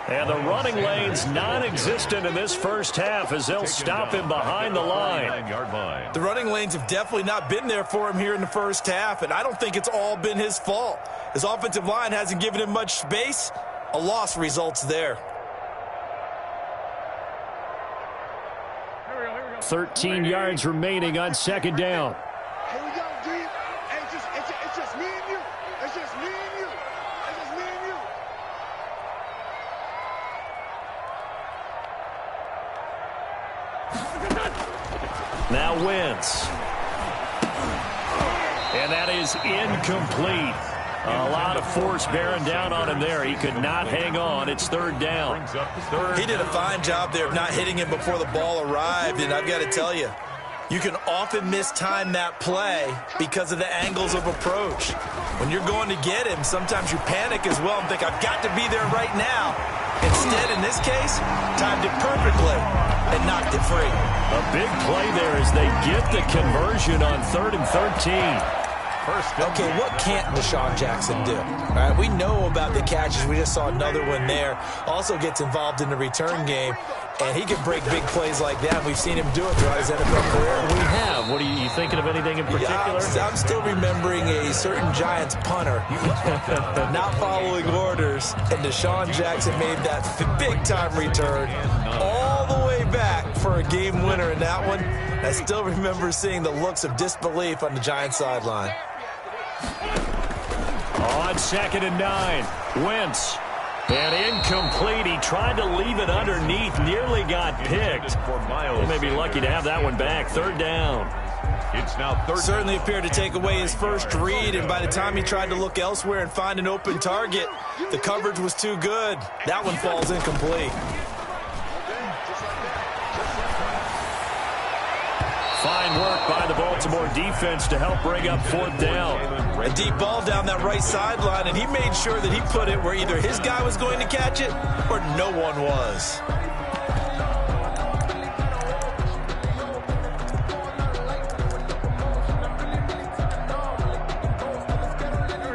And the running lane's non-existent in this first half as they'll stop him behind the line. The running lanes have definitely not been there for him here in the first half, and I don't think it's all been his fault. His offensive line hasn't given him much space. A loss results there. 13 yards remaining on second down. Here we go, D. Hey, it's just me and you. It's just me and you. It's just me and you. Now Wentz. And that is incomplete. A lot of force bearing down on him there. He could not hang on. It's third down. He did a fine job there of not hitting him before the ball arrived, and I've got to tell you, you can often mistime that play because of the angles of approach. When you're going to get him, sometimes you panic as well and think, I've got to be there right now. Instead, in this case, timed it perfectly and knocked it free. A big play there as they get the conversion on 3rd and 13. Okay, what can't Deshaun Jackson do? All right, we know about the catches. We just saw another one there. Also gets involved in the return game, and he can break big plays like that. We've seen him do it throughout his NFL career. We have. What are you thinking of anything in particular? Yeah, I'm still remembering a certain Giants punter not following orders, and Deshaun Jackson made that big-time return all the way back for a game winner in that one. I still remember seeing the looks of disbelief on the Giants sideline. On 2nd and 9, Wentz. And incomplete. He tried to leave it underneath, nearly got picked. They may be lucky to have that one back. 3rd down. It's now third. Certainly appeared to take away his first read, and by the time he tried to look elsewhere and find an open target, the coverage was too good. That one falls incomplete. Fine work by the Baltimore defense to help bring up 4th down. A deep ball down that right sideline, and he made sure that he put it where either his guy was going to catch it or no one was.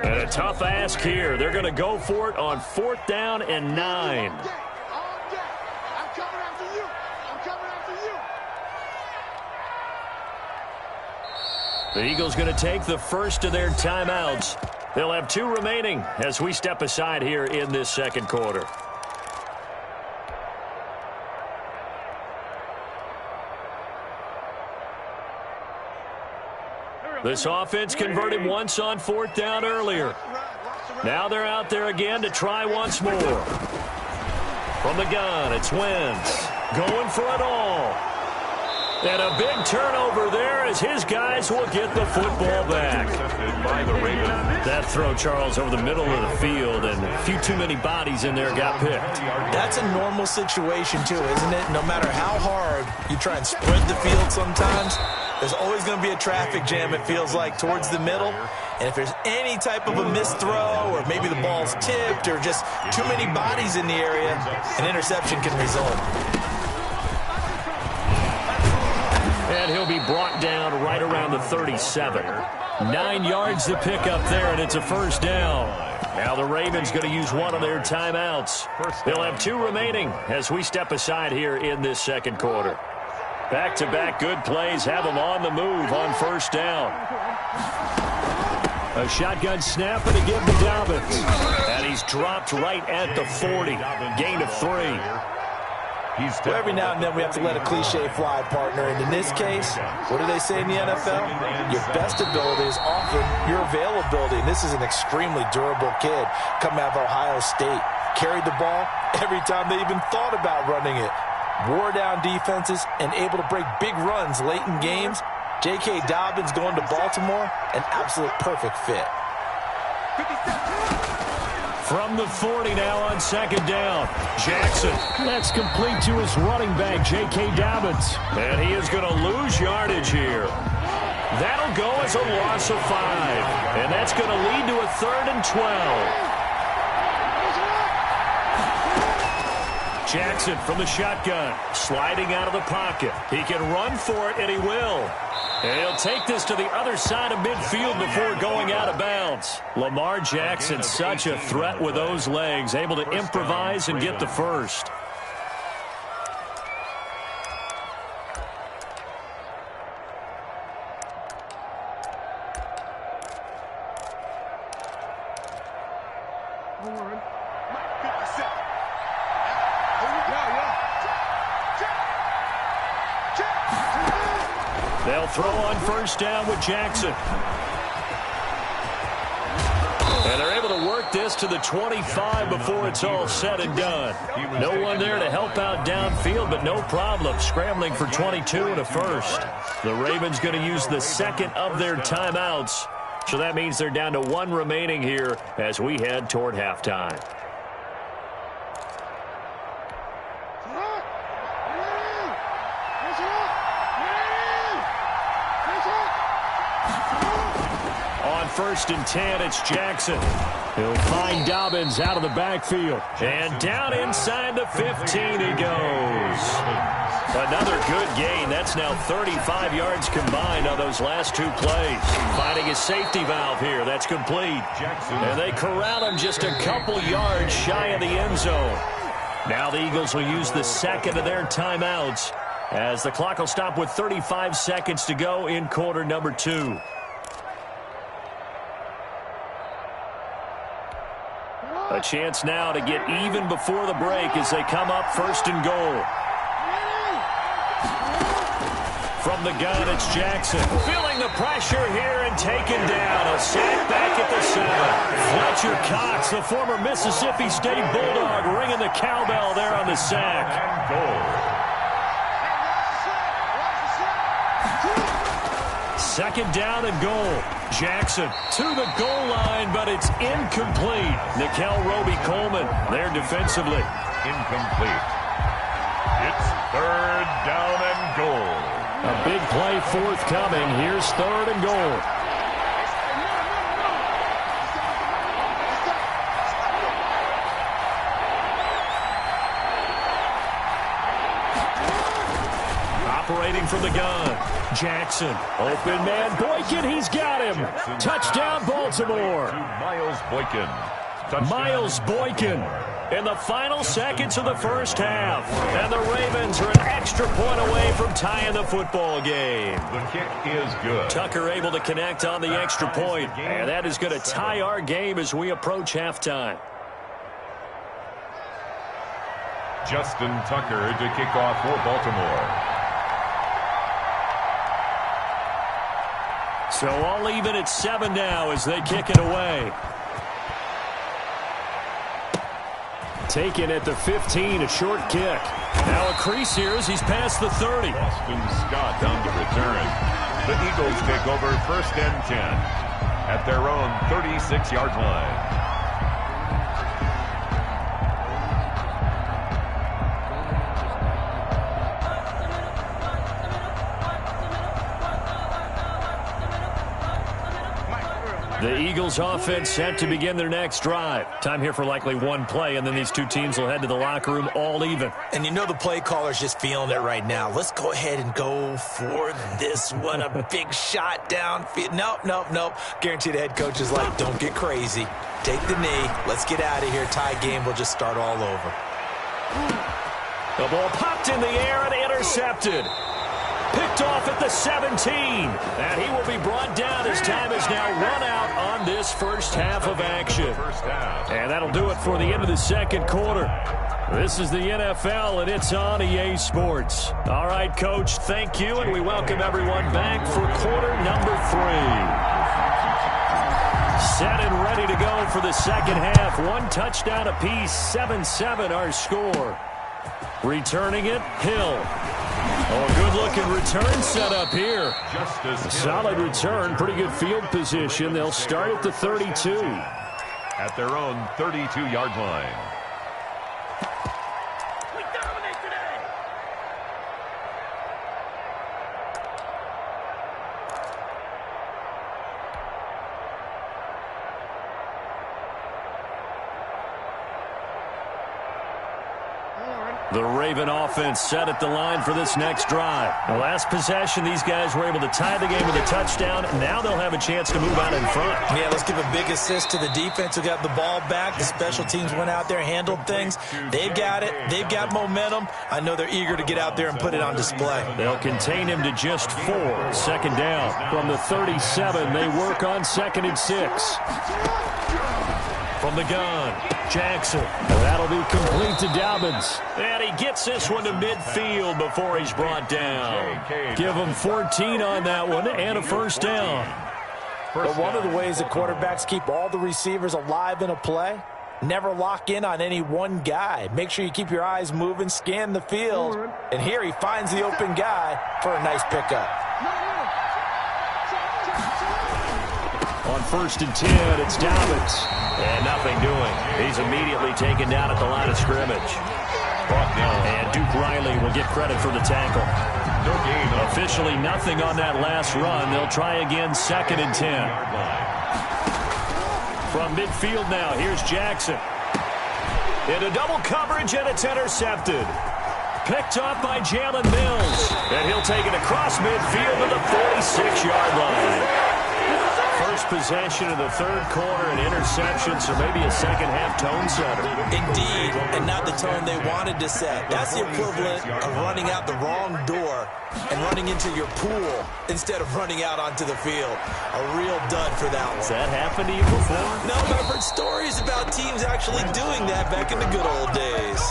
And a tough ask here. They're going to go for it on 4th down and 9. The Eagles going to take the first of their timeouts. They'll have 2 remaining as we step aside here in this second quarter. This offense converted once on 4th down earlier. Now they're out there again to try once more. From the gun, it's Wentz going for it all. And a big turnover there as his guys will get the football back. That throw, Charles, over the middle of the field, and a few too many bodies in there got picked. That's a normal situation, too, isn't it? No matter how hard you try and spread the field sometimes, there's always going to be a traffic jam, it feels like, towards the middle. And if there's any type of a missed throw, or maybe the ball's tipped, or just too many bodies in the area, an interception can result. And he'll be brought down right around the 37. 9 yards to pick up there, and it's a first down. Now the Ravens going to use one of their timeouts. They'll have 2 remaining as we step aside here in this second quarter. Back-to-back good plays have them on the move on first down. A shotgun snap and a give to Dobbins. And he's dropped right at the 40. Gain of 3. Well, every now and then we have to let a cliche fly, partner. And in this case, what do they say in the NFL? Your best ability is often your availability. And this is an extremely durable kid coming out of Ohio State. Carried the ball every time they even thought about running it. Wore down defenses and able to break big runs late in games. J.K. Dobbins going to Baltimore, an absolute perfect fit. From the 40 now on second down. Jackson. That's complete to his running back, J.K. Dobbins. And he is going to lose yardage here. That'll go as a loss of 5. And that's going to lead to a 3rd and 12. Jackson from the shotgun, sliding out of the pocket. He can run for it, and he will. And he'll take this to the other side of midfield before going out of bounds. Lamar Jackson, such a threat with those legs, able to improvise and get the first. They'll throw on first down with Jackson. And they're able to work this to the 25 before it's all said and done. No one there to help out downfield, but no problem. Scrambling for 22 and a first. The Ravens going to use the second of their timeouts. So that means they're down to one remaining here as we head toward halftime. First and 10, it's Jackson. He'll find Dobbins out of the backfield. And down inside the 15 he goes. Another good gain. That's now 35 yards combined on those last two plays. Finding his safety valve here. That's complete. And they corral him just a couple yards shy of the end zone. Now the Eagles will use the second of their timeouts as the clock will stop with 35 seconds to go in quarter number 2. A chance now to get even before the break as they come up first and goal. From the gun, it's Jackson. Feeling the pressure here and taken down. A sack back at the 7. Fletcher Cox, the former Mississippi State Bulldog, ringing the cowbell there on the sack. Second down and goal. Jackson to the goal line, but it's incomplete. Nickel Roby-Coleman there defensively. Incomplete. It's third down and goal. A big play forthcoming. Here's third and goal. Operating from the gun. Jackson. Open man. Boykin, he's got him. Touchdown, Baltimore. Miles Boykin. Miles Boykin in the final seconds of the first half. And the Ravens are an extra point away from tying the football game. The kick is good. Tucker able to connect on the extra point. And that is going to tie our game as we approach halftime. Justin Tucker to kick off for Baltimore. So all even at 7 now as they kick it away. Taken at the 15, a short kick. Now a crease here as he's past the 30. Boston Scott down to return. The Eagles take over first and 10 at their own 36-yard line. The Eagles offense set to begin their next drive. Time here for likely one play, and then these two teams will head to the locker room all even. And you know the play caller's just feeling it right now. Let's go ahead and go for this one. A big shot downfield. Nope. Guarantee the head coach is like, don't get crazy. Take the knee. Let's get out of here. Tie game. We'll just start all over. The ball popped in the air and intercepted. Picked off at the 17. And he will be brought down as time is now run out on this first half of action. And that'll do it for the end of the second quarter. This is the NFL, and it's on EA Sports. All right, Coach, thank you, and we welcome everyone back for quarter number 3. Set and ready to go for the second half. One touchdown apiece, 7-7 our score. Returning it, Hill. Oh, good-looking return set up here. A solid return, pretty good field position. They'll start at the 32. At their own 32-yard line. We dominate today. The Raven offense set at the line for this next drive. The last possession, these guys were able to tie the game with a touchdown. Now they'll have a chance to move out in front. Yeah, let's give a big assist to the defense who got the ball back. The special teams went out there, handled things. They've got it. They've got momentum. I know they're eager to get out there and put it on display. They'll contain him to just 4. Second down. From the 37, they work on 2nd and 6. From the gun, Jackson. That'll be complete to Dobbins. And he gets this one to midfield before he's brought down. Give him 14 on that one and a first down. But one of the ways that quarterbacks keep all the receivers alive in a play, never lock in on any one guy. Make sure you keep your eyes moving, scan the field. And here he finds the open guy for a nice pickup. On 1st and 10, it's Dobbins. And nothing doing. He's immediately taken down at the line of scrimmage. And Duke Riley will get credit for the tackle. Officially nothing on that last run. They'll try again 2nd and 10. From midfield now, here's Jackson. Into double coverage, and it's intercepted. Picked off by Jalen Mills. And he'll take it across midfield to the 46-yard line. First possession of the 3rd quarter, an interception, so maybe a second-half tone setter. Indeed, and not the tone they wanted to set. That's the equivalent of running out the wrong door and running into your pool instead of running out onto the field. A real dud for that one. Has that happened to you before? No, but I've heard stories about teams actually doing that back in the good old days.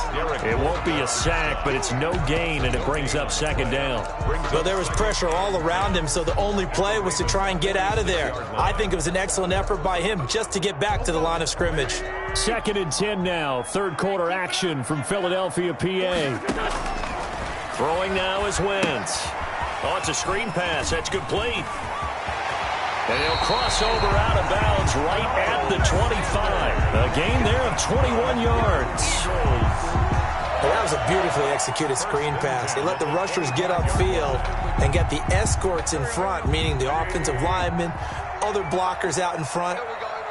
It won't be a sack, but it's no gain, and it brings up 2nd down. Well, there was pressure all around him, so the only play was to try and get out of there. I think it was an excellent effort by him just to get back to the line of scrimmage. 2nd and 10 now. 3rd quarter action from Philadelphia, PA. Throwing now is Wentz. Oh, it's a screen pass. That's complete. And he'll cross over out of bounds right at the 25. A gain there of 21 yards. Well, that was a beautifully executed screen pass. They let the rushers get upfield and get the escorts in front, meaning the offensive linemen, other blockers out in front,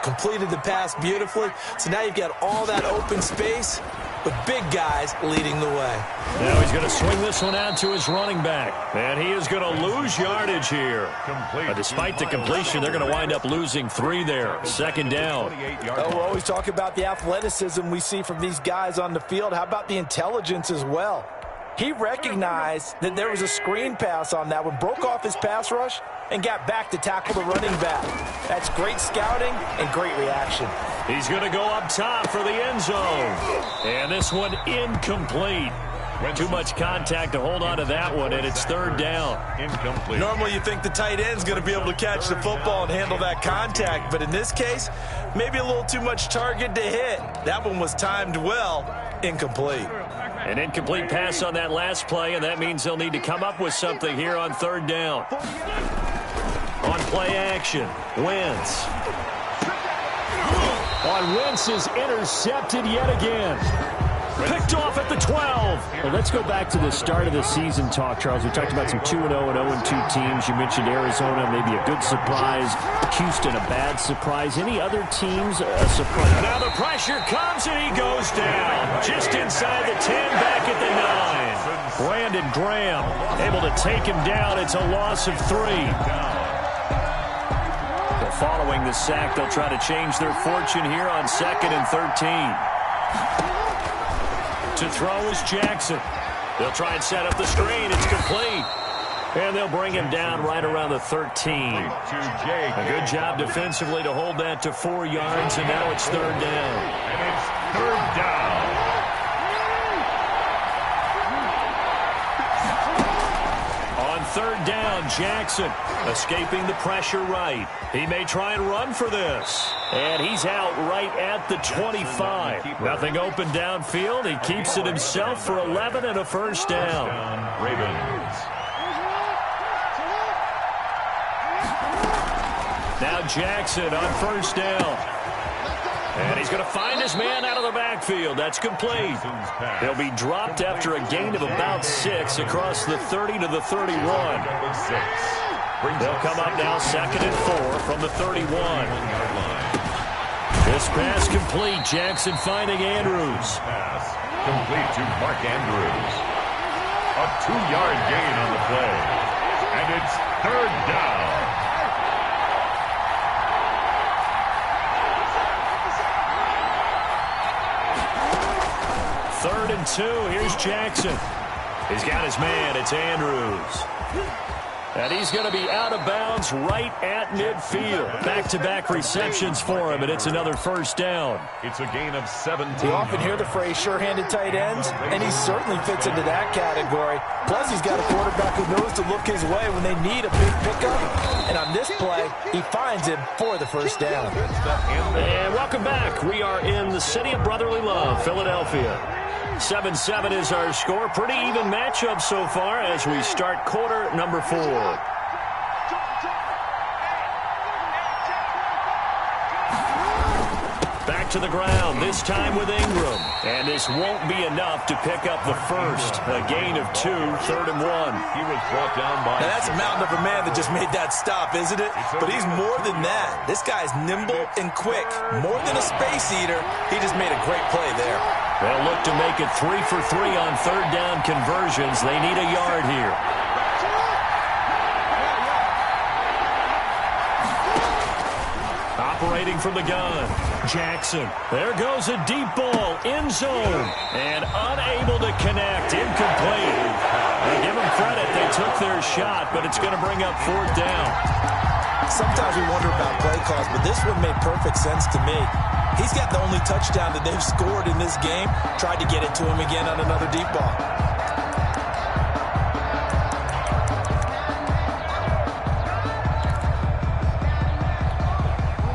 completed the pass beautifully. So now you've got all that open space with big guys leading the way. Now he's going to swing this one out to his running back. And he is going to lose yardage here. Despite the completion, they're going to wind up losing 3 there. 2nd down. We're always talking about the athleticism we see from these guys on the field. How about the intelligence as well? He recognized that there was a screen pass on that one, broke off his pass rush, and got back to tackle the running back. That's great scouting and great reaction. He's going to go up top for the end zone. And this one incomplete. Too much contact to hold on to that one, and it's 3rd down. Incomplete. Normally you think the tight end's going to be able to catch the football and handle that contact, but in this case, maybe a little too much target to hit. That one was timed well. Incomplete. An incomplete pass on that last play, and that means they'll need to come up with something here on 3rd down. On play action, Wentz. On Wentz is intercepted yet again. Picked off at the 12. Well, let's go back to the start of the season talk, Charles. We talked about some 2-0 and 0-2 teams. You mentioned Arizona, maybe a good surprise. Houston, a bad surprise. Any other teams a surprise? Now the pressure comes, and he goes down. Just inside the 10, back at the 9. Brandon Graham able to take him down. It's a loss of 3. Well, following the sack, they'll try to change their fortune here on 2nd and 13. To throw is Jackson. They'll try and set up the screen. It's complete. And they'll bring him down right around the 13. A good job defensively to hold that to 4 yards, and now it's 3rd down. And it's 3rd down. On 3rd down, Jackson escaping the pressure right. He may try and run for this. And he's out right at the 25. Nothing open downfield. He keeps it himself for 11 and a first down. Ravens. Now Jackson on 1st down. And he's going to find his man out of the backfield. That's complete. He'll be dropped after a gain of about 6 across the 30 to the 31. They'll come up now 2nd and 4 from the 31. This pass complete. Jackson finding Andrews. Complete to Mark Andrews. A 2-yard gain on the play. And it's 3rd down. Third and 2. Here's Jackson. He's got his man. It's Andrews. And he's going to be out of bounds right at midfield. Back-to-back receptions for him, and it's another first down. It's a gain of 17. You often hear the phrase sure-handed tight ends, and he certainly fits into that category. Plus, he's got a quarterback who knows to look his way when they need a big pickup. And on this play, he finds him for the first down. And welcome back. We are in the city of brotherly love, Philadelphia. 7-7 is our score. Pretty even matchup so far as we start quarter number 4. Back to the ground, this time with Ingram. And this won't be enough to pick up the first. A gain of 2, 3rd and 1. He was brought down by... Now that's a mountain of a man that just made that stop, isn't it? But he's more than that. This guy's nimble and quick. More than a space eater. He just made a great play there. They'll look to make it 3 for 3 on 3rd down conversions. They need a yard here. Operating from the gun, Jackson. There goes a deep ball, end zone, and unable to connect, incomplete. They give them credit, they took their shot, but it's going to bring up 4th down. Sometimes we wonder about play calls, but this one made perfect sense to me. He's got the only touchdown that they've scored in this game. Tried to get it to him again on another deep ball.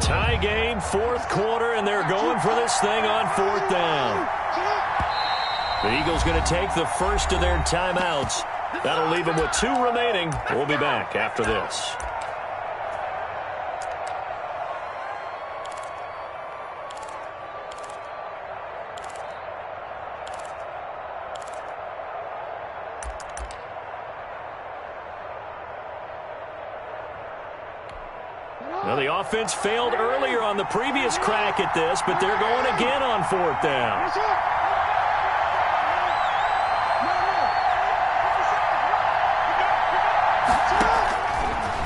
Tie game, 4th quarter, and they're going for this thing on 4th down. The Eagles going to take the first of their timeouts. That'll leave them with 2 remaining. We'll be back after this. Well, the offense failed earlier on the previous crack at this, but they're going again on 4th down.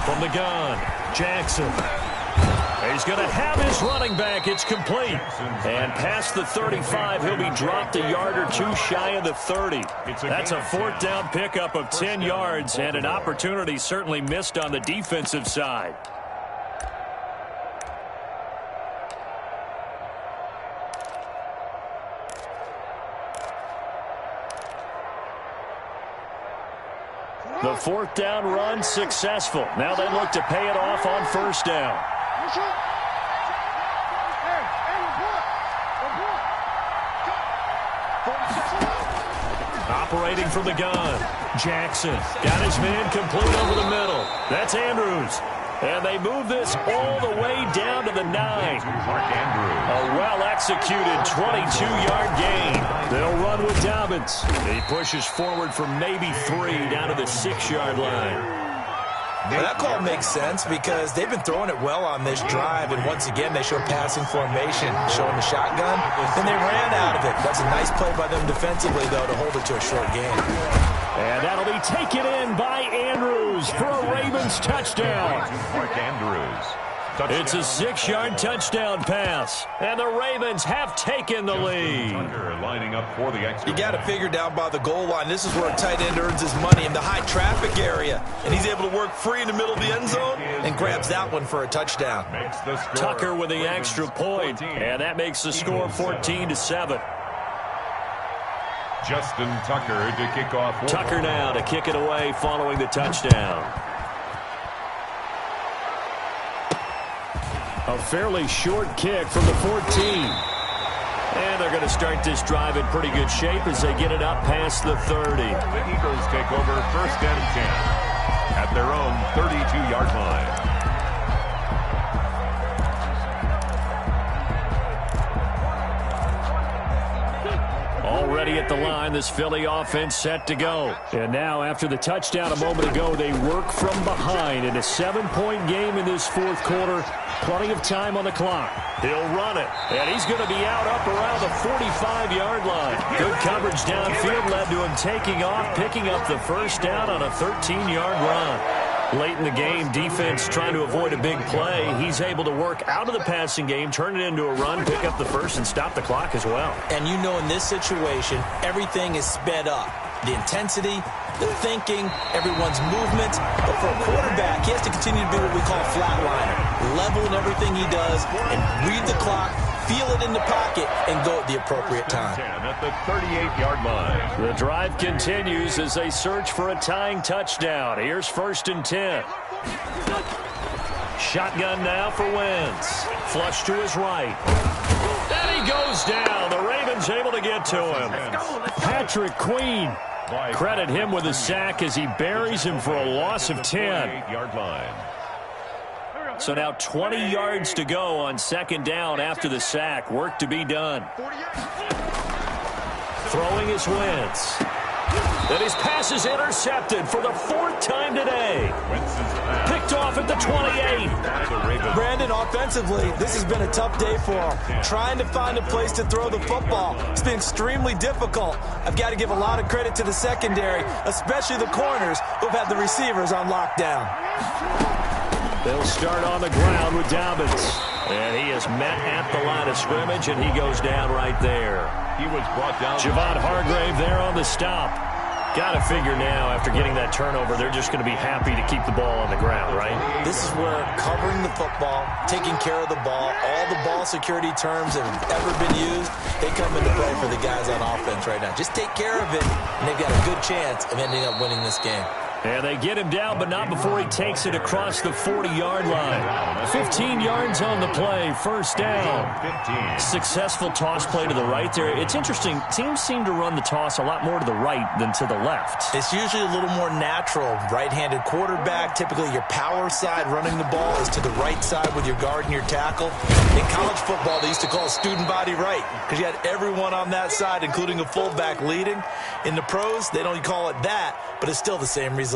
From the gun, Jackson. He's going to have his running back. It's complete. And past the 35, he'll be dropped a yard or 2 shy of the 30. That's a 4th down pickup of 10 yards and an opportunity certainly missed on the defensive side. The 4th down run successful. Now they look to pay it off on 1st down. Operating from the gun, Jackson got his man complete over the middle. That's Andrews. And they move this all the way down to the 9. Mark Andrews. A well-executed 22-yard gain. They'll run with Dobbins. He pushes forward for maybe 3 down to the 6-yard line. Now, that call makes sense because they've been throwing it well on this drive, and once again they show passing formation, showing the shotgun, and they ran out of it. That's a nice play by them defensively, though, to hold it to a short game. And that'll be taken in by Andrews for a Ravens touchdown. Mark Andrews. Touchdown. It's a 6-yard touchdown pass, and the Ravens have taken the lead. Lining up for the extra. You got to figure down by the goal line. This is where a tight end earns his money in the high traffic area, and he's able to work free in the middle of the end zone and grabs that one for a touchdown. Tucker with the extra point, and that makes the score 14-7. Justin Tucker to kick off. Tucker now to kick it away following the touchdown. A fairly short kick from the 14. And they're going to start this drive in pretty good shape as they get it up past the 30. The Eagles take over 1st and 10 at their own 32-yard line. ready at the line. This Philly offense set to go. And now, after the touchdown a moment ago, they work from behind in a 7-point game in this fourth quarter. Plenty of time on the clock. He'll run it, and he's going to be out up around the 45-yard line. Good coverage downfield led to him taking off, picking up the first down on a 13-yard run. Late in the game, defense trying to avoid a big play. He's able to work out of the passing game, turn it into a run, pick up the first, and stop the clock as well. And you know, in this situation, everything is sped up. The intensity, the thinking, everyone's movement. But for a quarterback, he has to continue to be what we call a flatliner. Level in everything he does and read the clock, feel it in the pocket, and go at the appropriate time. At the 38-yard line. The drive continues as they search for a tying touchdown. Here's 1st and 10. Shotgun now for Wentz. Flush to his right. And he goes down. The Ravens able to get to him. Patrick Queen. Credit him with a sack as he buries him for a loss of 10. So now 20 yards to go on 2nd down after the sack. Work to be done. Throwing his Wentz. And his pass is intercepted for the 4th time today. Picked off at the 28. Brandon, offensively, this has been a tough day for him. Trying to find a place to throw the football. It's been extremely difficult. I've got to give a lot of credit to the secondary, especially the corners who've had the receivers on lockdown. They'll start on the ground with Dobbins. And he is met at the line of scrimmage, and he goes down right there. He was brought down. Javon Hargrave there on the stop. Got to figure now, after getting that turnover, they're just going to be happy to keep the ball on the ground, right? This is where covering the football, taking care of the ball, all the ball security terms that have ever been used, they come into play for the guys on offense right now. Just take care of it, and they've got a good chance of ending up winning this game. And they get him down, but not before he takes it across the 40-yard line. 15 yards on the play, 1st down. Successful toss play to the right there. It's interesting. Teams seem to run the toss a lot more to the right than to the left. It's usually a little more natural. Right-handed quarterback, typically your power side running the ball is to the right side with your guard and your tackle. In college football, they used to call it student body right because you had everyone on that side, including a fullback leading. In the pros, they don't call it that, but it's still the same result.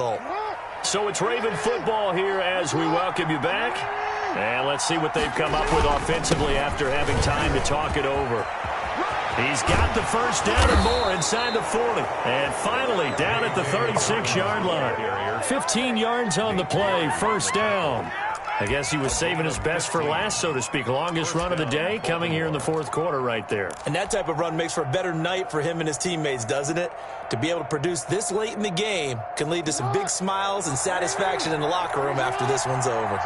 So it's Raven football here as we welcome you back. And let's see what they've come up with offensively after having time to talk it over. He's got the first down and more inside the 40. And finally down at the 36-yard line. 15 yards on the play, 1st down. I guess he was saving his best for last, so to speak. Longest run of the day coming here in the 4th quarter right there. And that type of run makes for a better night for him and his teammates, doesn't it? To be able to produce this late in the game can lead to some big smiles and satisfaction in the locker room after this one's over.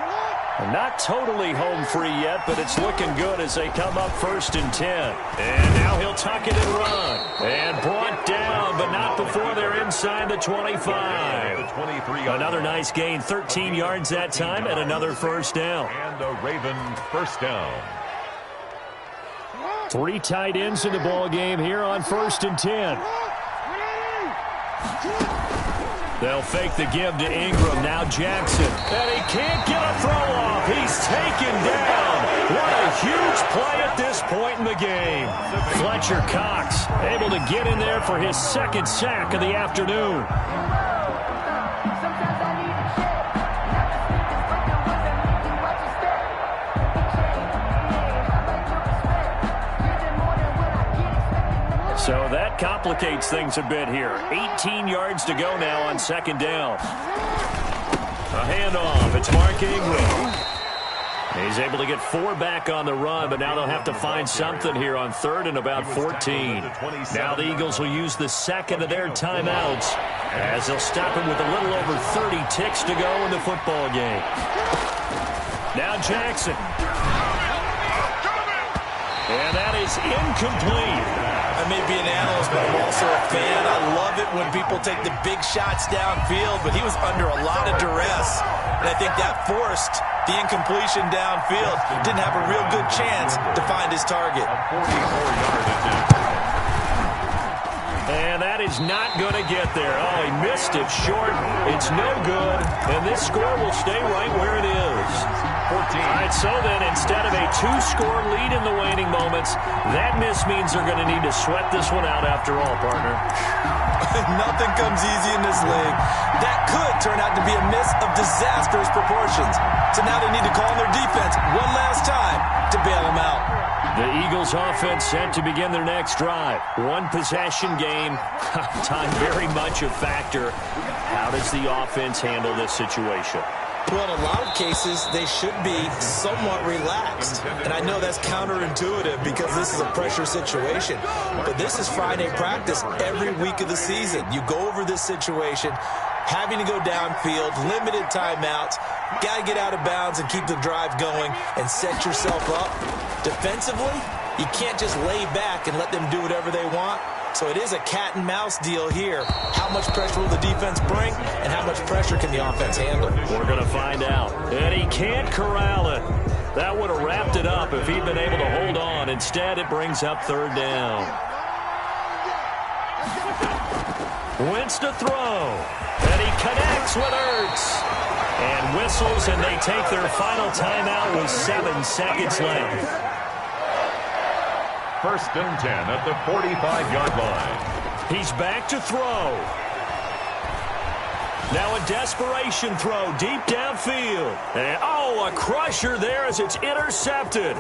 Not totally home free yet, but it's looking good as they come up 1st and 10. And now he'll tuck it and run. And brought down, but not before they're inside the 25. Another nice gain, 13 yards that time, and another 1st down. And a Raven 1st down. 3 tight ends in the ball game here on 1st and 10. They'll fake the give to Ingram. Now Jackson. And he can't get a throw off. He's taken down. What a huge play at this point in the game. Fletcher Cox able to get in there for his 2nd sack of the afternoon. So that complicates things a bit here. 18 yards to go now on 2nd down. A handoff. It's Mark Ingram. He's able to get 4 back on the run, but now they'll have to find something here on 3rd and about 14. Now the Eagles will use the 2nd of their timeouts as they'll stop him with a little over 30 ticks to go in the football game. Now Jackson. And that is incomplete. I may be an analyst, but I'm also a fan. I love it when people take the big shots downfield, but he was under a lot of duress, and I think that forced the incompletion downfield. Didn't have a real good chance to find his target. And that is not going to get there. Oh, he missed it short. It's no good, and this score will stay right where it is. 14. All right, so then instead of a 2-score lead in the waning moments, that miss means they're going to need to sweat this one out after all, partner. Nothing comes easy in this league. That could turn out to be a miss of disastrous proportions. So now they need to call on their defense one last time to bail them out. The Eagles offense set to begin their next drive. One possession game. Time very much a factor. How does the offense handle this situation? Well, in a lot of cases, they should be somewhat relaxed. And I know that's counterintuitive because this is a pressure situation. But this is Friday practice every week of the season. You go over this situation, having to go downfield, limited timeouts, got to get out of bounds and keep the drive going and set yourself up. Defensively, you can't just lay back and let them do whatever they want. So it is a cat-and-mouse deal here. How much pressure will the defense bring, and how much pressure can the offense handle? We're going to find out. And he can't corral it. That would have wrapped it up if he'd been able to hold on. Instead, it brings up third down. Wentz to throw. And he connects with Ertz. And whistles, and they take their final timeout with 7 seconds left. First and 10 at the 45-yard line. He's back to throw. Now a desperation throw deep downfield. And, a crusher there as it's intercepted.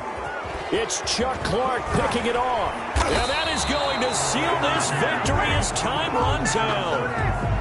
It's Chuck Clark picking it off. And that is going to seal this victory as time runs out.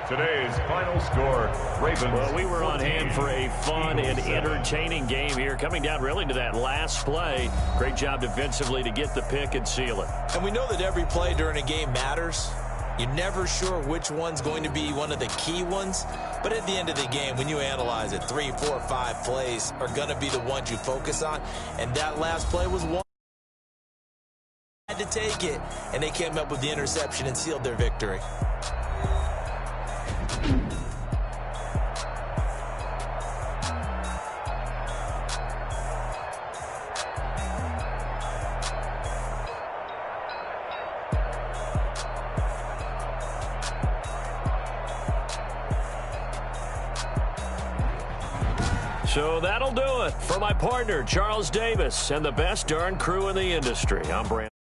Today's final score, Ravens. Well, we were 14, on hand for a fun and entertaining game here. Coming down really to that last play. Great job defensively to get the pick and seal it. And we know that every play during a game matters. You're never sure which one's going to be one of the key ones. But at the end of the game, when you analyze it, 3, 4, 5 plays are going to be the ones you focus on. And that last play was one. Had to take it. And they came up with the interception and sealed their victory. So that'll do it for my partner, Charles Davis, and the best darn crew in the industry. I'm Brandon.